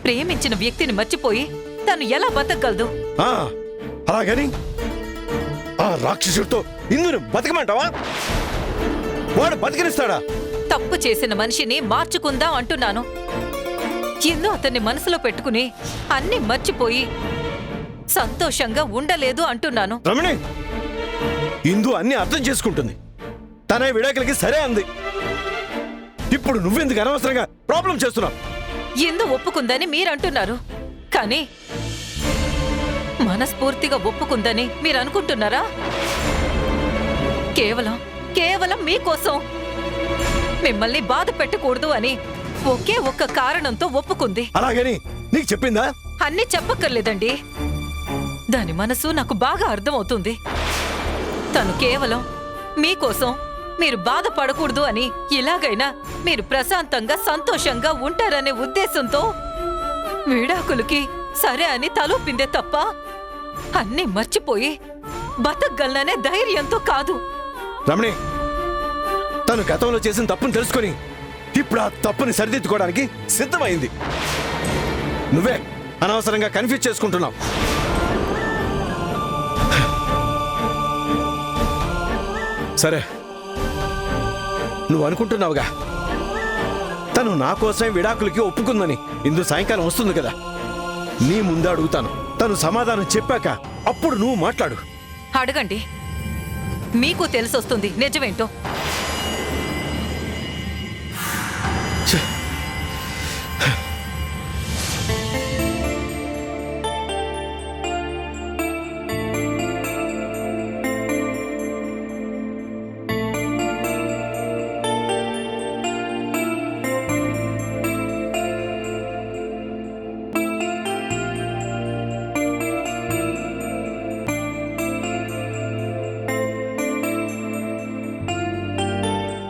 ప్రేమించిన వ్యక్తిని మర్చిపోయి తను ఎలా బతకగలదు? అలాగని ఆ రాక్షసుడితో ఇందును బతకమంటావా? వాడు బతికినిస్తాడా? తప్పు చేసిన మనిషిని మార్చుకుందాం అంటున్నాను. ఇందు అతన్ని మనసులో పెట్టుకుని అన్ని మర్చిపోయి సంతోషంగా ఉండలేదు అంటున్నాను. రమణి, ఇందు అన్ని అర్థం చేసుకుంటుంది. తన విడాకులకి సరే అంది. ఇప్పుడు నువ్వెందుకు అనవసరంగా ప్రాబ్లం చేస్తున్నావు? ఇందు ఒప్పుకుందని మీరంటున్నారు, కానీ మనస్ఫూర్తిగా ఒప్పుకుందని మీరు అనుకుంటున్నారా? కేవలం మీకోసం, మిమ్మల్ని బాధ పెట్టకూడదు అని ఒకే ఒక్క కారణంతో ఒప్పుకుంది. అలాగని నీకు చెప్పిందా? అన్నీ చెప్పక్కర్లేదండి. దాని మనసు నాకు బాగా అర్థమవుతుంది. తను కేవలం మీకోసం, మీరు బాధపడకూడదు అని, ఇలాగైనా మీరు ప్రశాంతంగా సంతోషంగా ఉంటారనే ఉద్దేశంతో విడాకులకి సరే అని తలూపిందే తప్ప అన్నీ మర్చిపోయి బతకగలననే ధైర్యంతో కాదు. రమణి, తను గతంలో చేసిన తప్పును తెలుసుకొని ఇప్పుడు ఆ తప్పుని సరిదిద్దుకోవడానికి సిద్ధమైంది. నువ్వే అనవసరంగా కన్ఫ్యూజ్ చేసుకుంటున్నావు. సరే, నువ్వు అనుకుంటున్నావుగా తను నా కోసమే విడాకులకి ఒప్పుకుందని. ఇందు సాయంకాలం వస్తుంది కదా, నీ ముందే అడుగుతాను. తను సమాధానం చెప్పాక అప్పుడు నువ్వు మాట్లాడు. అడగండి, మీకు తెలిసొస్తుంది నిజమేంటో.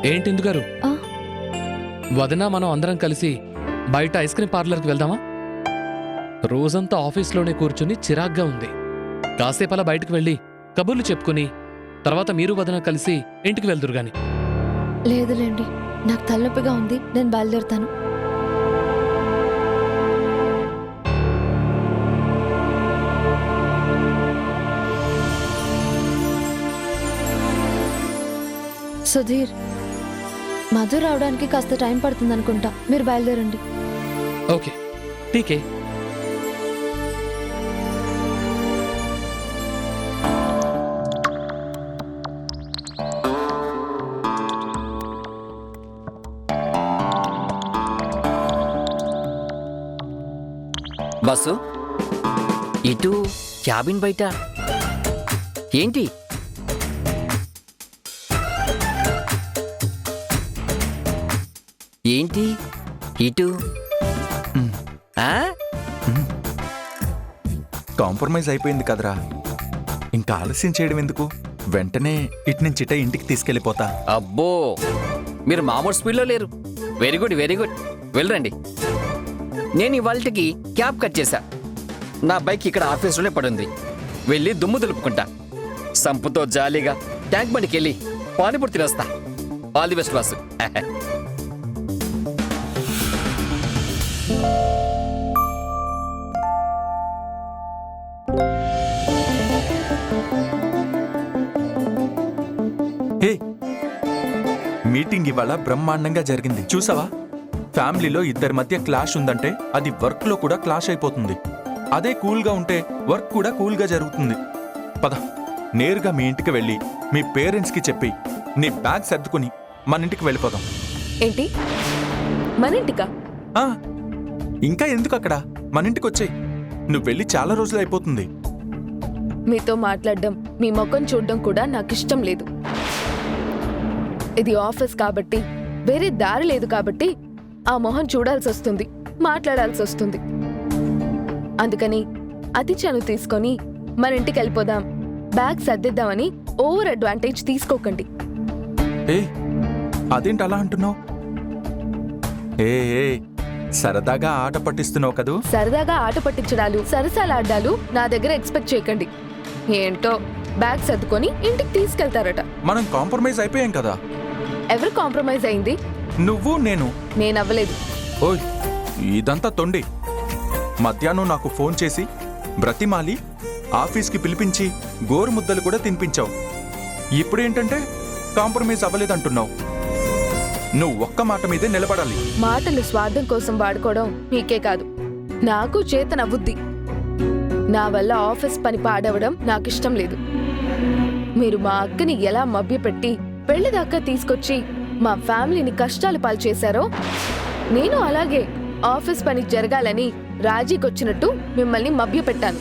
ఏంటి ఇందు గారు, వదిన మనం అందరం కలిసి బయట ఐస్ క్రీమ్ పార్లర్కి వెళ్దామా? రోజంతా ఆఫీస్లోనే కూర్చుని చిరాగ్గా ఉంది. కాసేపు అలా బయటకు వెళ్ళి కబుర్లు చెప్పుకుని తర్వాత మీరు వదిన కలిసి ఇంటికి వెళ్దురు గాని. లేదులేండి, నాకు తలనొప్పిగా ఉంది, నేను బయలుదేరుతాను. సుధీర్, మధు రావడానికి కాస్త టైం పడుతుంది అనుకుంటా, మీరు బయలుదేరండి. ఓకే, ఠీకే. బస్సు ఇటు క్యాబిన్ బయట ఏంటి? ఏంటి ఇటు? కాంప్రమైజ్ అయిపోయింది కదరా, ఇంకా ఆలస్యం చేయడం ఎందుకు? వెంటనే ఇటు నుంచి ఇట ఇంటికి తీసుకెళ్ళిపోతా. అబ్బో, మీరు మామూలు స్పీడ్లో లేరు. Very good, very good. వెళ్ళరండి. నేను ఇవాళకి క్యాబ్ కట్ చేశా. నా బైక్ ఇక్కడ ఆఫీసులోనే పడుంది. వెళ్ళి దుమ్ము దులుపుకుంటా. సంపుతో జాలీగా ట్యాంక్ బండికి వెళ్ళి పానీపూరి తినేస్తా. All the best boss. Hey, meeting ఇవాళ బ్రహ్మాండంగా జరిగింది చూసావా? ఫ్యామిలీలో ఇద్దరి మధ్య క్లాష్ ఉందంటే అది వర్క్ లో కూడా క్లాష్ అయిపోతుంది. అదే కూల్గా ఉంటే వర్క్ కూడా కూల్గా జరుగుతుంది. పద, నేరుగా మీ ఇంటికి వెళ్ళి మీ పేరెంట్స్కి చెప్పి నీ బ్యాగ్ సర్దుకుని మన ఇంటికి వెళ్ళిపోదాం. ఏంటి, మన ఇంటికా? ఇంకా ఎందుకు అక్కడ, మన ఇంటికి వచ్చేయ్. నువ్వు వెళ్ళి చాలా రోజులు అయిపోతుంది. మీతో మాట్లాడడం, మీ ముఖం చూడడం కూడా నాకు ఇష్టం లేదు. ఇది ఆఫీస్ కాబట్టి, వేరే దారి లేదు కాబట్టి ఆ మొహం చూడాల్సి వస్తుంది, మాట్లాడాల్సి వస్తుంది. అందుకని అతి చనువు తీసుకొని మన ఇంటికి వెళ్ళిపోదాం, బ్యాగ్ సర్దిద్దామని ఓవర్ అడ్వాంటేజ్ తీసుకోకండి. అదేంటి అలా అంటున్నావు? సరదాగా ఆట పట్టిస్తున్నావు కదూ. సరదాగా ఆట పట్టించడాలు, సరసాలాడ్డాలు నా దగ్గర ఎక్స్పెక్ట్ చేయకండి. ఏంటో బ్యాగ్ సర్దుకొని ఇంటికి తీసుకెళ్తారట. మనం కాంప్రమైజ్ అయిపోయాం కదా. ఎవరు కాంప్రమైజ్ అయింది? నువ్వు, నేను. నేనవ్వలేదు. ఓయ్, ఇదంతా తొండి. మధ్యాహ్నం నాకు ఫోన్ చేసి బ్రతిమాలి ఆఫీస్కి పిలిపించి గోరు ముద్దలు కూడా తినిపించావు. ఇప్పుడేంటంటే కాంప్రమైజ్ అవ్వలేదంటున్నావు. నువ్వు ఒక్క మాట మీదే నిలబడాలి. మాటలు స్వార్థం కోసం వాడుకోవడం మీకే కాదు, నాకు చేతనవ్వుద్ది. నా వల్ల ఆఫీస్ పని పాడవడం నాకిష్టం లేదు. మీరు మా అక్కని ఎలా మభ్యపెట్టి పెళ్లి దాకా తీసుకొచ్చి మా ఫ్యామిలీని కష్టాలు పాలు చేశారో, నేను అలాగే ఆఫీస్ పని జరగాలని రాజీకొచ్చినట్టు మిమ్మల్ని మభ్యపెట్టాను.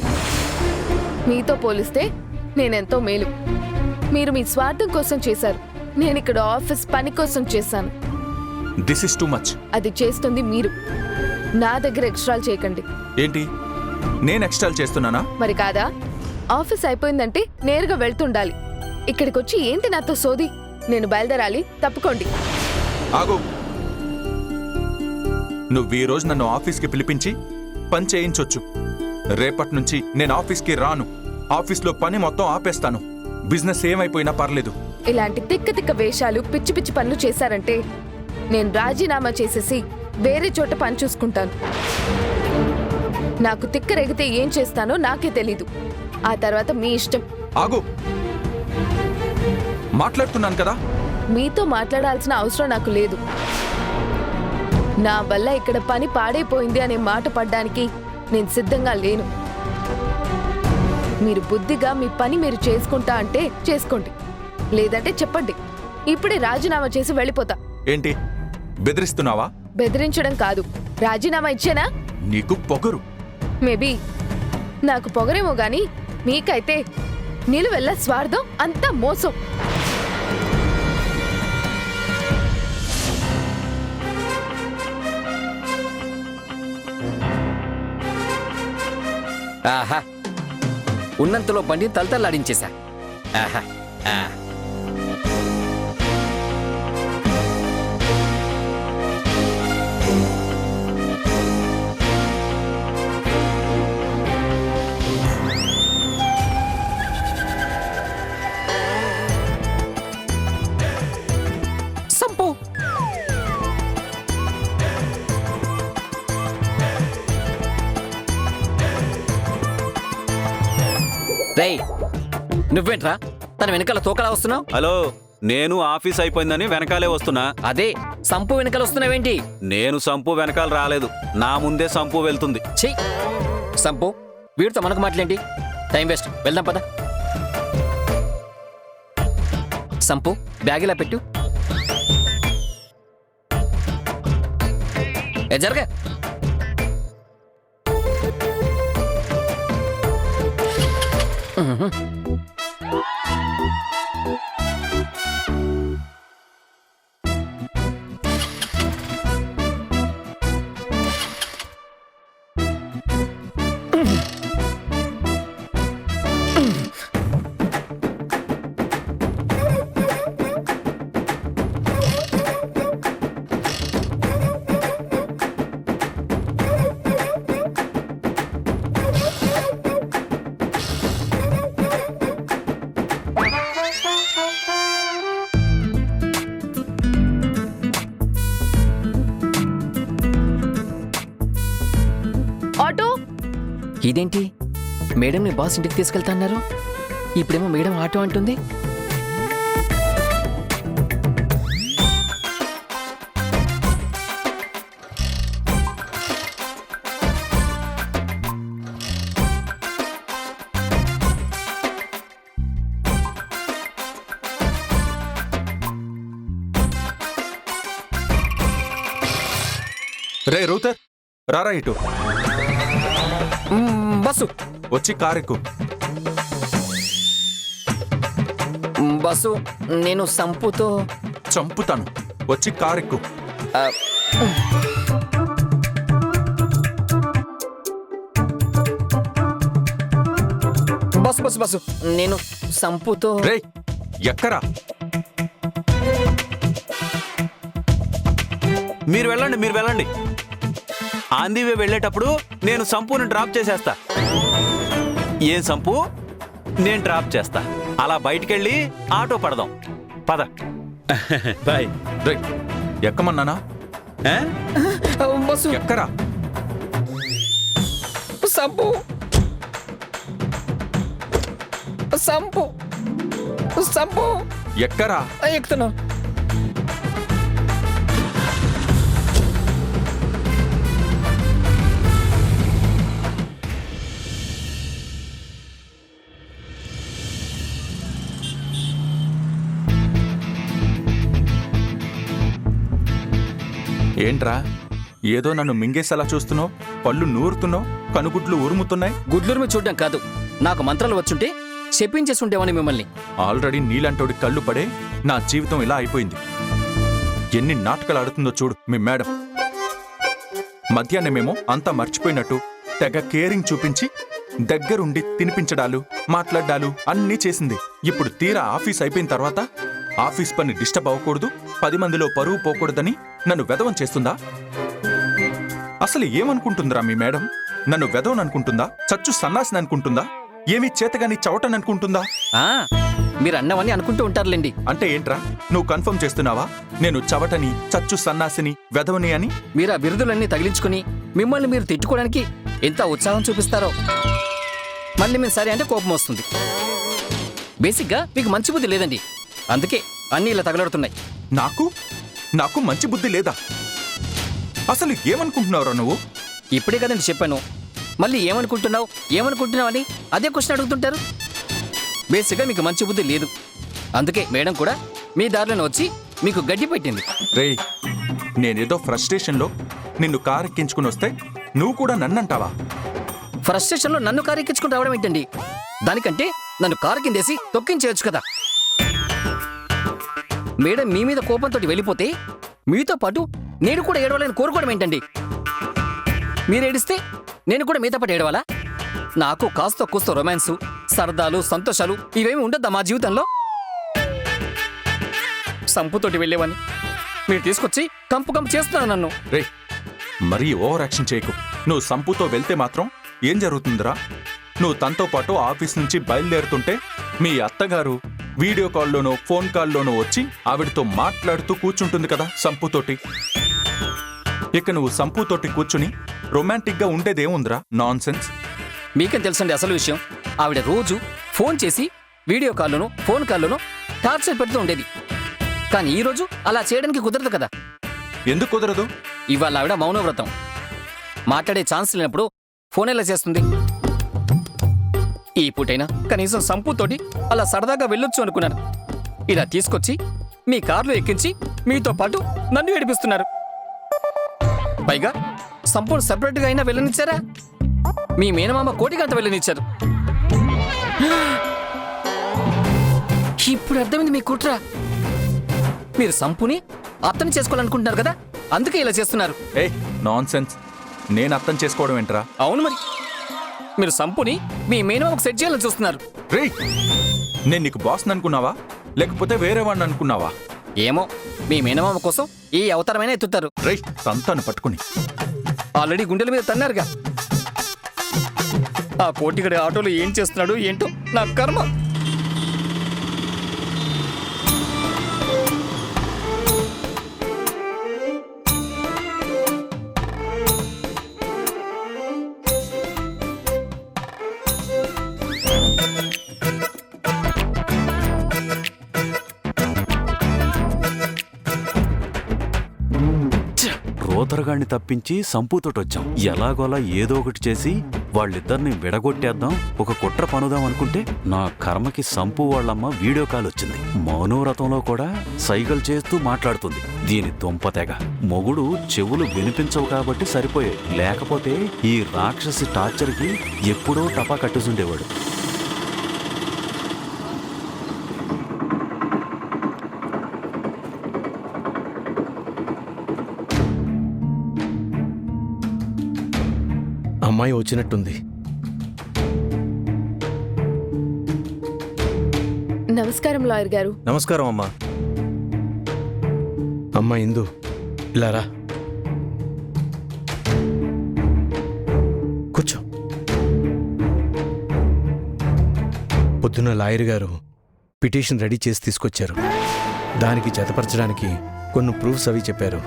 మీతో పోలిస్తే నేనెంతో మేలు. మీరు మీ స్వార్థం కోసం చేశారు, నేనిక్కడ ఆఫీస్ పని కోసం చేశాను. This is too much. అది చేస్తుంది మీరు. నా దగ్గర ఎక్స్ట్రాలు చేయకండి. ఏంటి, నేను ఎక్స్ట్రాల్ చేస్తున్నానా? మరి కాదా? ఆఫీస్ అయిపోయిందంటే నేరుగా వెళ్తుండాలి. ఇక్కడికొచ్చి ఏంటి నాతో సోది? నేను బయలుదేరాలి, తప్పుకోండి. ఆగు. నువ్వు ఈ రోజు నన్ను ఆఫీస్కి పిలిపించి పని చేయించొచ్చు. రేపటి నుంచి నేను ఆఫీస్కి రాను. ఆఫీస్లో పని మొత్తం ఆపేస్తాను. బిజినెస్ ఏమైపోయినా పర్లేదు. ఇలాంటి తిక్క తిక్క వేషాలు, పిచ్చి పిచ్చి పనులు చేశారంటే నేను రాజీనామా చేసేసి వేరే చోట పని చూసుకుంటాను. నాకు తిక్క రేగితే ఏం చేస్తానో నాకే తెలీదు. ఆ తర్వాత మీ ఇష్టం. ఆగు. మాట్లాడుతున్నాను కదా. మీతో మాట్లాడాల్సిన అవసరం నాకు లేదు. నా వల్ల ఇక్కడ పని పాడైపోయింది అనే మాట పడ్డానికి నేను సిద్ధంగా లేను. మీరు బుద్ధిగా మీ పని మీరు చేసుకుంటా అంటే చేసుకోండి, లేదంటే చెప్పండి. ఇప్పుడే రాజీనామా చేసి వెళ్ళిపోతా. ఏంటి, బెదిరిస్తున్నావా? బెదిరించడం కాదు, రాజీనామా ఇచ్చేనా? నీకు పొగరు. మేబీ నాకు పొగరేమో గాని మీకైతే నిలువెల్ల స్వార్థం, అంతా మోసం. ఆహా, ఉన్నంతలో బండిని తలతల్లాడించేశా. ఆహా, ఆ. సంపు. రేయ్, నువ్వేంట్రా తన వెనకాల తోకలా వస్తున్నావు? హలో, నేను ఆఫీస్ అయిపోయిందని వెనకాలే వస్తున్నా. అదే సంపు వెనకాల వస్తున్నావేంటి? నేను సంపు వెనకాల రాలేదు, నా ముందే సంపు వెళ్తుంది. ఛీ, సంపు వీడితో మనకు మాటలేంటి? టైం వేస్ట్, వెళ్దాం పద. సంపు బ్యాగ్ ఇలా పెట్టు. జరగా. ఆటో. ఇదేంటి, మేడంని బాస్ ఇంటికి తీసుకెళ్తా అన్నారు, ఇప్పుడేమో మేడం ఆటో అంటుంది. రే రూతర్, రారా ఇటు. బస్సు. వచ్చి కారెక్కు. బస్సు, నేను సంపుతో చంపుతాను. వచ్చి కారెక్కు. ఆ, బస్సు బస్సు బస్సు, నేను సంపుతో. రే ఎక్కరా. మీరు వెళ్ళండి, మీరు వెళ్ళండి. ఆంధీవే వెళ్ళేటప్పుడు నేను సంపుని డ్రాప్ చేసేస్తా. ఏం సంపు, నేను డ్రాప్ చేస్తా. అలా బయటికెళ్ళి ఆటో పడదాం. పద. బాయ్. రే ఎక్కమన్నానా? బస్సు ఎక్కరా. సంపు సంపు సంపు ఎక్కరా? ఎక్కుతున్నావు. ఏంట్రా ఏదో నన్ను మింగేసేలా చూస్తున్నావు? పళ్ళు నూరుతున్నావు, కనుగుడ్లు ఉరుముతున్నాయి. గుడ్లూరు చూడడం కాదు, నాకు మంత్రాలు వచ్చుంటే చెప్పించేసి ఉండేవాని మిమ్మల్ని. ఆల్రెడీ నీలాంటోడి కళ్ళు పడే నా జీవితం ఇలా అయిపోయింది. ఎన్ని నాటకాలు ఆడుతుందో చూడు మీ మేడం. మధ్యాహ్నమేమో అంతా మర్చిపోయినట్టు తెగ కేరింగ్ చూపించి దగ్గరుండి తినిపించడాలు, మాట్లాడ్డాలు అన్నీ చేసింది. ఇప్పుడు తీరా ఆఫీస్ అయిపోయిన తర్వాత ఆఫీస్ పని డిస్టర్బ్ అవ్వకూడదు, 10 మందిలో పరువు పోకూడదని నన్ను వెధవం చేస్తుందా? అసలు ఏమనుకుంటుందిరా మీ మేడం? నన్ను వెధవన్ అనుకుంటుందా? చచ్చు సన్నాసిని అనుకుంటుందా? ఏమీ చేతగాని చవటని అనుకుంటుందా? మీరు అన్నవన్నీ అనుకుంటూ ఉంటారులేండి. అంటే ఏంట్రా, నువ్వు కన్ఫర్మ్ చేస్తున్నావా నేను చవటని, చచ్చు సన్నాసిని, వెధవని అని? మీరు ఆ బిరుదులన్నీ తగిలించుకుని మిమ్మల్ని మీరు తిట్టుకోవడానికి ఎంత ఉత్సాహం చూపిస్తారో. మళ్ళీ మీరు సరే అంటే కోపం వస్తుంది. బేసిక్గా మీకు మంచి బుద్ధి లేదండి, అందుకే అన్నీ ఇలా తగలడుతున్నాయి. నాకు మంచి బుద్ధి లేదా? అసలు ఏమనుకుంటున్నావురా నువ్వు? ఇప్పుడే కదండి చెప్పాను, మళ్ళీ ఏమనుకుంటున్నావు అని అదే క్వశ్చన్ అడుగుతుంటారు. బేసిక్గా మీకు మంచి బుద్ధి లేదు, అందుకే మేడం కూడా మీ దారిలోనే వచ్చి మీకు గడ్డి పెట్టింది. రేయ్, నేనేదో ఫ్రస్ట్రేషన్లో నిన్ను కారెక్కించుకుని వస్తే నువ్వు కూడా నన్నంటావా? ఫ్రస్ట్రేషన్లో నన్ను కారు ఎక్కించుకుని రావడం ఏంటండి? దానికంటే నన్ను కారు కిందేసి తొక్కించేయచ్చు కదా. మేడం మీ మీద కోపంతో వెళ్ళిపోతే మీతో పాటు నేను కూడా ఏడవాలని కోరుకోవడం ఏంటండి? మీరు ఏడిస్తే నేను కూడా మీతో పాటు ఏడవాలా? నాకు కాస్త కూస్తో రొమాన్సు, సరదాలు, సంతోషాలు ఇవేమి ఉండద్దా మా జీవితంలో? సంపుతోటి వెళ్ళేవాన్ని మీరు తీసుకొచ్చి కంపు చేస్తున్నారు నన్ను. రేయ్, మరీ ఓవర్ యాక్షన్ చేయకు. నువ్వు సంపుతో వెళ్తే మాత్రం ఏం జరుగుతుందిరా? నువ్వు తనతో పాటు ఆఫీస్ నుంచి బయలుదేరుతుంటే మీ అత్తగారు వీడియో కాల్లోనో ఫోన్ కాల్లోనో వచ్చి ఆవిడతో మాట్లాడుతూ కూర్చుంటుంది కదా సంపుతోటి. ఇక నువ్వు సంపుతోటి కూర్చుని రొమాంటిక్గా ఉండేదేముందిరా? Non sense. మీకేం తెలుసండి అసలు విషయం? ఆవిడ రోజు ఫోన్ చేసి వీడియో కాల్లోనూ ఫోన్ కాల్లోనూ టార్చర్ పెడుతూ ఉండేది. కానీ ఈ రోజు అలా చేయడానికి కుదరదు కదా. ఎందుకు కుదరదు? ఇవాళ ఆవిడ మౌనవ్రతం. మాట్లాడే ఛాన్స్ లేనప్పుడు ఫోన్ ఎలా చేస్తుంది? ఈ పూటైనా కనీసం సంపుతోటి అలా సరదాగా వెళ్ళొచ్చు అనుకున్నాను. ఇలా తీసుకొచ్చి మీ కారులో ఎక్కించి మీతో పాటు నన్ను ఏడిపిస్తున్నారు. పైగా సంపూర్ణ సపరేట్గా అయినా వెళ్ళనిచ్చారా? మీ మేనమామ కోటిగంట వెళ్ళనిచ్చారు. ఇప్పుడు అర్థమైంది మీ కుట్ర. మీరు సంపుని అర్థం చేసుకోవాలనుకుంటున్నారు కదా, అందుకే ఇలా చేస్తున్నారు. ఏయ్, నాన్ సెన్స్. నేను అర్థం చేసుకోవడం ఏంట్రా? అవును మరి, మీరు సంపుని మీ మేనమామకు సెట్ చేయాలని చూస్తున్నారు. రేయ్, నేను నీకు బాస్ అనుకున్నావా లేకపోతే వేరే వాడిని అనుకున్నావా? ఏమో, మీ మేనమామ కోసం ఏ అవతారమైనా ఎత్తుతారు. రేయ్, తంతాను పట్టుకుని. ఆల్రెడీ గుండెల మీద తన్నారుగా. ఆ కోటిగడి ఆటోలో ఏం చేస్తున్నాడు ఏంటో నా కర్మ. రోదరగాన్ని తప్పించి సంపుతోటొచ్చాం. ఎలాగోలా ఏదో ఒకటి చేసి వాళ్ళిద్దరిని విడగొట్టేద్దాం, ఒక కుట్ర పనుదాం అనుకుంటే నా కర్మకి సంపు వాళ్ళమ్మ వీడియో కాల్ వచ్చింది. మౌనవ్రతంలో కూడా సైగలు చేస్తూ మాట్లాడుతుంది. దీని దుంపతెగ. మొగుడు చెవులు వినిపించవు కాబట్టి సరిపోయాయి, లేకపోతే ఈ రాక్షసి టార్చర్కి ఎప్పుడో టపా కట్టేసుండేవాడు. అమ్మాయి వచ్చినట్టుంది. నమస్కారం లాయర్ గారు. నమస్కారం అమ్మా. అమ్మా ఇందు, ఇలా రా, కూర్చో. పొద్దున్న లాయర్ గారు పిటిషన్ రెడీ చేసి తీసుకొచ్చారు. దానికి జతపరచడానికి కొన్ని ప్రూఫ్స్ అవి చెప్పారు.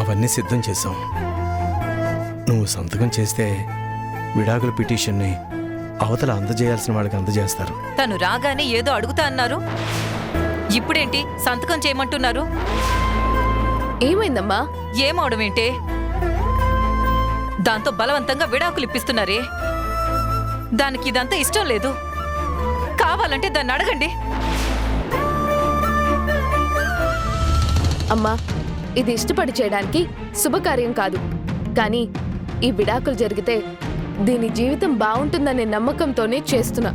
అవన్నీ సిద్ధం చేశాం. నువ్వు సంతకం చేస్తే విడాకుల పిటిషన్ని అవతల అందజేయాల్సిన వాళ్ళకి అందజేస్తారు. తను రాగానే ఏదో అడుగుతా అన్నారు, ఇప్పుడేంటి సంతకం చేయమంటున్నారు? ఏమైందమ్మా? ఏమవడమేంటే? దాంతో బలవంతంగా విడాకులు ఇప్పిస్తున్నారే, దానికి ఇదంతా ఇష్టం లేదు. కావాలంటే దాన్ని అడగండి. అమ్మా, ఇది ఇష్టపడి చేయడానికి శుభకార్యం కాదు. కానీ ఈ విడాకులు జరిగితే దీని జీవితం బాగుంటుందనే నమ్మకంతోనే చేస్తున్నా.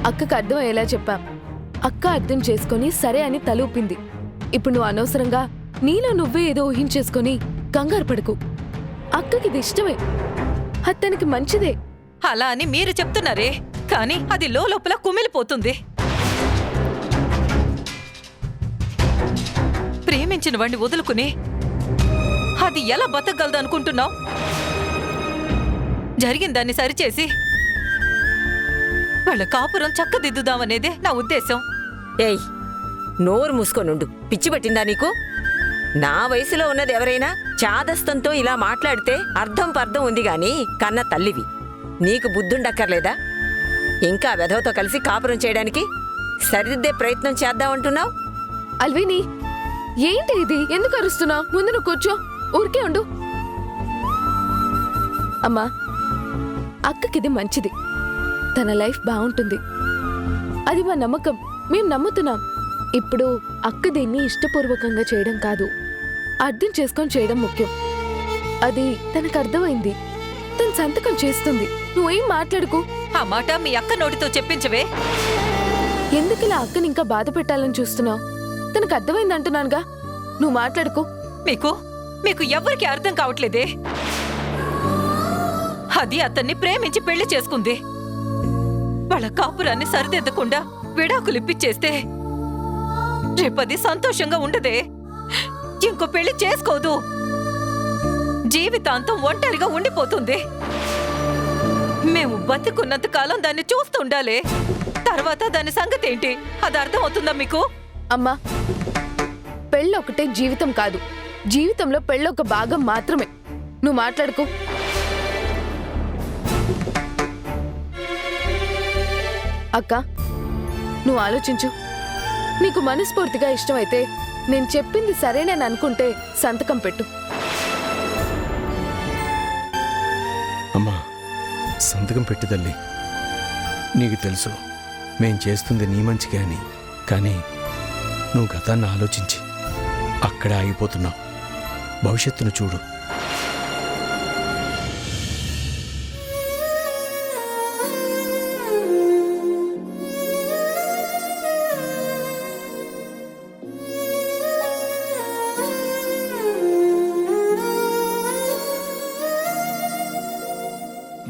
అక్కకు అర్థమయ్యేలా చెప్పాం. అక్క అర్థం చేసుకొని సరే అని తలూపింది. ఇప్పుడు నువ్వు అనవసరంగా నీలో నువ్వే ఏదో ఊహించేసుకొని కంగారు పడుకు. అక్కకి ఇది ఇష్టమే, అతనికి మంచిదే. అలా అని మీరు చెప్తున్నారే, కానీ అది లోపల కుమిలిపోతుంది. ప్రేమించిన వాణ్ణి వదులుకుని అది ఎలా బతకగలదు అనుకుంటున్నావు? జరిగిన దాన్ని సరిచేసి వాళ్ళ కాపురం చక్కదిద్దుదామనేదే నా ఉద్దేశం. ఏయ్, నోరు మూసుకోనుండు. పిచ్చి పట్టిందా నీకు? నా వయసులో ఉన్నది ఎవరైనా చాదస్తంతో ఇలా మాట్లాడితే అర్థం పర్థం ఉంది గాని కన్న తల్లివి. నీకు బుద్ధుండక్కర్లేదా? ఇంకా వెధవతో కలిసి కాపురం చేయడానికి సరిదిద్దే ప్రయత్నం చేద్దామంటున్నావు? అల్విని, ఏంటి ఇది? ఎందుకు అరుస్తున్నావు? ముందు నువ్వు కూర్చో, ఊరికే ఉండు. అమ్మా, అక్కకిది మంచిది. తన లైఫ్ బాగుంటుంది. అది మా నమ్మకం. మేం నమ్ముతున్నాం. ఇప్పుడు అక్క దీన్ని ఇష్టపూర్వకంగా చేయడం కాదు, అర్థం చేసుకొని చేయడం ముఖ్యం. అది తనకు అర్థమైంది. తన సంతకం చేస్తుంది. నువ్వేం మాట్లాడుకు. ఆ మాట మీ అక్క నోటితో చెప్పించవే. ఎందుకిలా అక్కని ఇంకా బాధ పెట్టాలని చూస్తున్నావు? తనకు అర్థమైంది అంటున్నానుగా. నువ్వు మాట్లాడుకో. మీకు ఎవరికి అర్థం కావట్లేదే. అది అతన్ని ప్రేమించి పెళ్లి చేసుకుంది. వాళ్ళ కాపురాన్ని సరిదిద్దకుండా విడాకులు ఇప్పిచ్చేస్తే రేపది సంతోషంగా ఉండదే. ఇంకో పెళ్లి చేసుకోదు. జీవితాంతం ఒంటరిగా ఉండిపోతుంది. మేము బతికున్నంత కాలం దాన్ని చూస్తుండాలే. తర్వాత దాని సంగతి ఏంటి? అది అర్థం అవుతుందా మీకు? అమ్మా, పెళ్ళొకటే జీవితం కాదు. జీవితంలో పెళ్ళొక భాగం మాత్రమే. నువ్వు మాట్లాడుకో. అక్క, నువ్వు ఆలోచించు. నీకు మనస్ఫూర్తిగా ఇష్టమైతే నేను చెప్పింది సరేనని అనుకుంటే సంతకం పెట్టు. అమ్మా, సంతకం పెట్టి తల్లి. నీకు తెలుసు మేం చేస్తుంది నీ మంచిగా అని. కానీ నువ్వు గతాన్ని ఆలోచించి అక్కడే ఆగిపోతున్నావు. భవిష్యత్తును చూడు.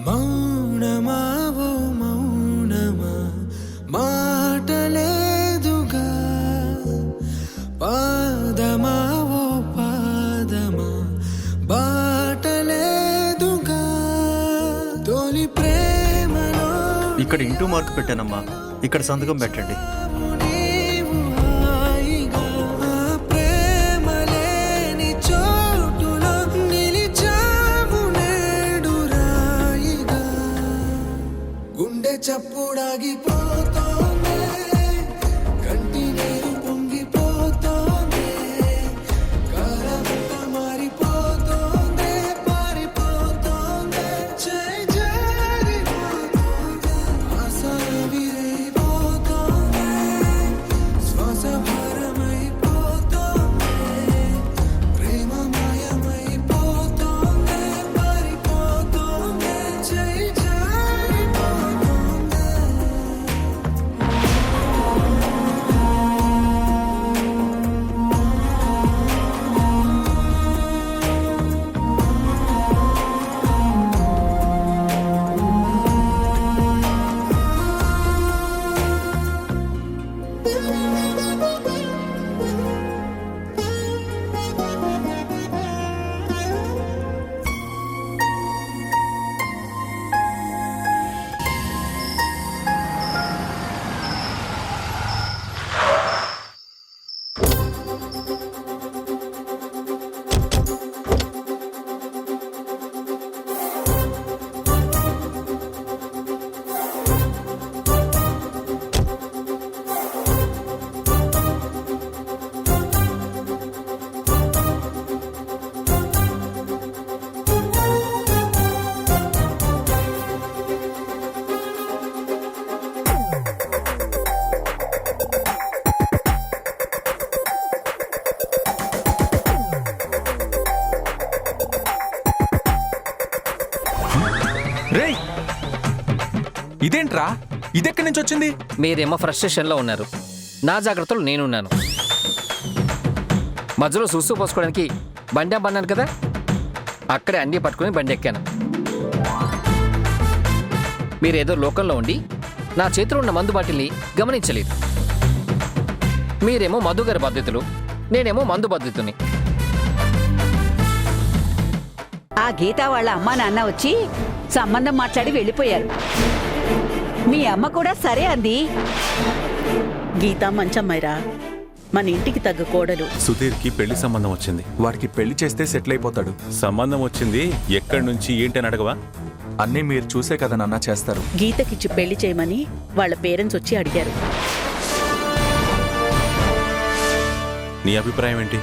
మౌనమావో మౌనమా మాటలేదుగా, పాదమావో పాదమా బాటలేదుగా, తొలి ప్రేమలో ఇక్కడ ఇంటూ మార్క్ పెట్టానమ్మా, ఇక్కడ సంతకం పెట్టండి. నీవు హాయిగా ఆ ప్రేమ లేని చోటులో నిలిచావు నేడు రాయిగా. గుండె చప్పుడాగిపోతోంది, కంటి నీరు పొంగిపోతోంది, కాలమంత మారిపోతోంది, పారిపోతోంది, చేయి జారిపోతోంది, ఆశ విరైపోతోంది, శ్వాస భారమైపోతోంది, ప్రేమ మాయమైపోతోంది, పారిపోతోంది, చేయి జారిపోతోంది. ఇదేంట్రా ఇదెక్కడి నుంచి వచ్చింది? మీరేమో ఫ్రస్ట్రేషన్లో ఉన్నారు, నా జాగ్రత్తలు నేనున్నాను. మధ్యలో చూస్తూ పోసుకోవడానికి బండి అమ్మన్నాను కదా, అక్కడే అన్నీ పట్టుకుని బండి ఎక్కాను. మీరేదో లోకంలో ఉండి నా చేతిలో ఉన్న మందు బాటిల్ని గమనించలేదు. మీరేమో మధు గారి బాధ్యతలు, నేనేమో మందు బాధ్యతని. ఆ గీత వాళ్ళ అమ్మా నాన్న వచ్చి సంబంధం మాట్లాడి వెళ్ళిపోయారు. మీ అమ్మ కూడా సరే అంది. గీత మంచమ్మాయిరా, మన ఇంటికి తగ్గ కోడలు. సుధీర్కి పెళ్లి సంబంధం వచ్చింది. వాడికి పెళ్లి చేస్తే సెటిల్ అయిపోతాడు. సంబంధం వచ్చింది, ఎక్కడి నుంచి ఏంటని అడగవా? అన్నీ మీరు చూసే కదా నాన్న చేస్తారు. గీతకిచ్చి పెళ్లి చేయమని వాళ్ళ పేరెంట్స్ వచ్చి అడిగారు. నీ అభిప్రాయం ఏంటి?